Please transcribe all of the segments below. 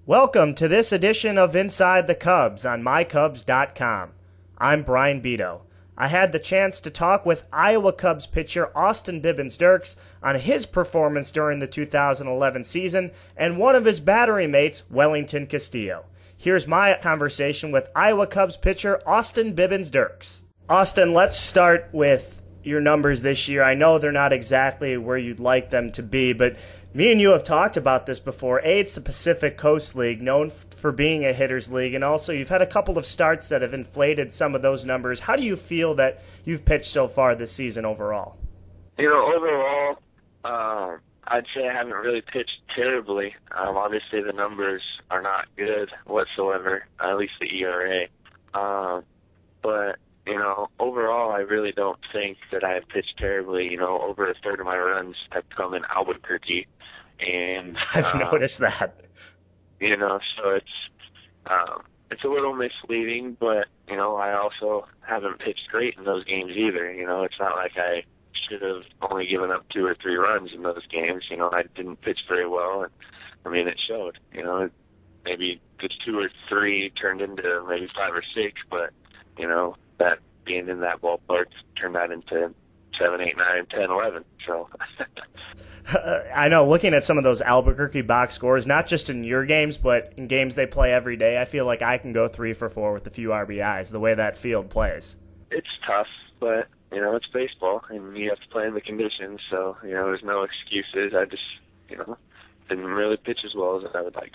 Welcome to this edition of Inside the Cubs on mycubs.com. I'm Brian Bedo. I had the chance to talk with Iowa Cubs pitcher Austin Bibens-Dirkx on his performance during the 2011 season and one of his battery mates, Wellington Castillo. Here's my conversation with Iowa Cubs pitcher Austin Bibens-Dirkx. Austin, let's start with your numbers this year. I know they're not exactly where you'd like them to be, but me and you have talked about this before. It's the Pacific Coast League, known for being a hitter's league, and also you've had a couple of starts that have inflated some of those numbers. How do you feel that you've pitched so far this season overall? Overall, I'd say I haven't really pitched terribly. Obviously, the numbers are not good whatsoever, at least the ERA. But overall, I really don't think that I have pitched terribly. Over a third of my runs have come in Albuquerque. And I've noticed that. So it's a little misleading, but, I also haven't pitched great in those games either. It's not like I should have only given up 2 or 3 runs in those games. I didn't pitch very well, and, it showed. Maybe just 2 or 3 turned into maybe 5 or 6, but, that being in that ballpark turned that into 7, 8, 9, 10, 11. So I know, looking at some of those Albuquerque box scores, not just in your games, but in games they play every day, I feel like I can go 3 for 4 with a few RBIs, the way that field plays. It's tough, but, it's baseball, and you have to play in the conditions, so, there's no excuses. I just, didn't really pitch as well as I would like.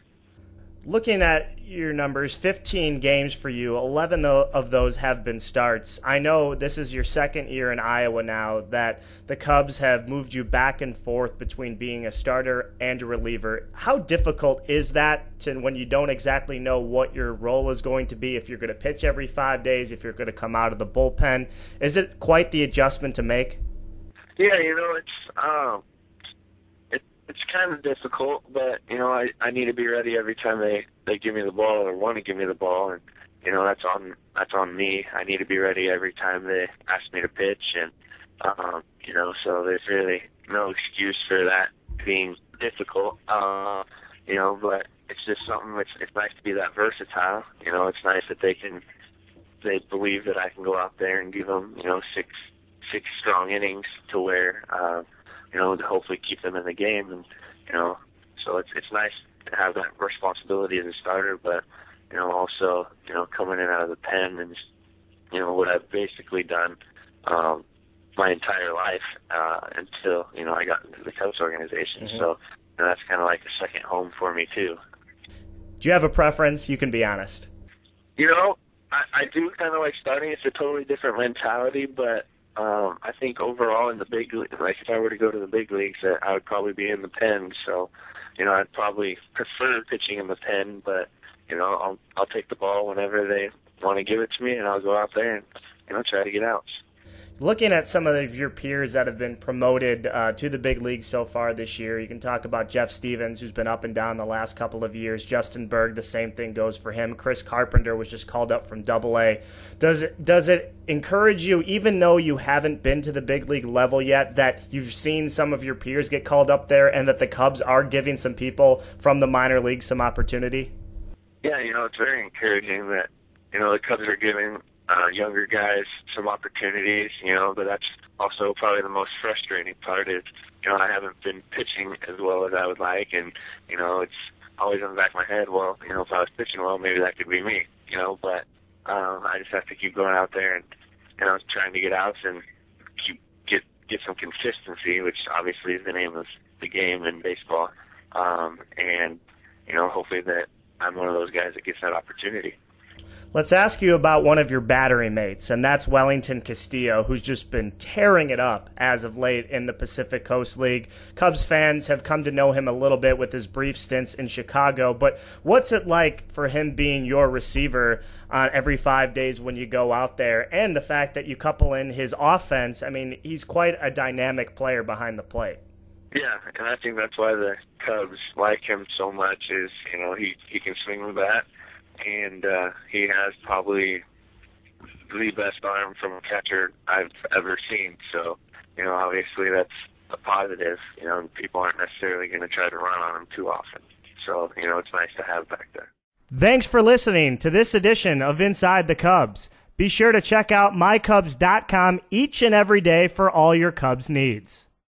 Looking at your numbers, 15 games for you, 11 of those have been starts. I know this is your second year in Iowa now that the Cubs have moved you back and forth between being a starter and a reliever. How difficult is that when you don't exactly know what your role is going to be, if you're going to pitch every 5 days, if you're going to come out of the bullpen? Is it quite the adjustment to make? Yeah, it's kind of difficult, but, I need to be ready every time they give me the ball or want to give me the ball, and, that's on me. I need to be ready every time they ask me to pitch, and, so there's really no excuse for that being difficult, but it's just something it's nice to be that versatile. It's nice that they believe that I can go out there and give them, six strong innings to where, to hopefully keep them in the game. And, so it's nice to have that responsibility as a starter, but, also, coming in out of the pen and, what I've basically done my entire life until, I got into the Cubs organization. Mm-hmm. So that's kind of like a second home for me, too. Do you have a preference? You can be honest. I do kind of like starting. It's a totally different mentality, but I think overall in the big league, like if I were to go to the big leagues, I would probably be in the pen. So, I'd probably prefer pitching in the pen, but, I'll take the ball whenever they want to give it to me, and I'll go out there and, try to get outs. Looking at some of your peers that have been promoted to the big league so far this year, you can talk about Jeff Stevens, who's been up and down the last couple of years. Justin Berg, the same thing goes for him. Chris Carpenter was just called up from Double-A. Does it encourage you, even though you haven't been to the big league level yet, that you've seen some of your peers get called up there and that the Cubs are giving some people from the minor league some opportunity? Yeah, it's very encouraging that, the Cubs are giving younger guys some opportunities, but that's also probably the most frustrating part is, I haven't been pitching as well as I would like, and, it's always in the back of my head, well, if I was pitching well, maybe that could be me, but I just have to keep going out there and, trying to get outs and get some consistency, which obviously is the name of the game in baseball, and, hopefully that I'm one of those guys that gets that opportunity. Let's ask you about one of your battery mates, and that's Wellington Castillo, who's just been tearing it up as of late in the Pacific Coast League. Cubs fans have come to know him a little bit with his brief stints in Chicago, but what's it like for him being your receiver every 5 days when you go out there, and the fact that you couple in his offense? I mean, he's quite a dynamic player behind the plate. Yeah, and I think that's why the Cubs like him so much is, he can swing the bat. And he has probably the best arm from a catcher I've ever seen. So, obviously that's a positive. People aren't necessarily going to try to run on him too often. So, it's nice to have back there. Thanks for listening to this edition of Inside the Cubs. Be sure to check out mycubs.com each and every day for all your Cubs needs.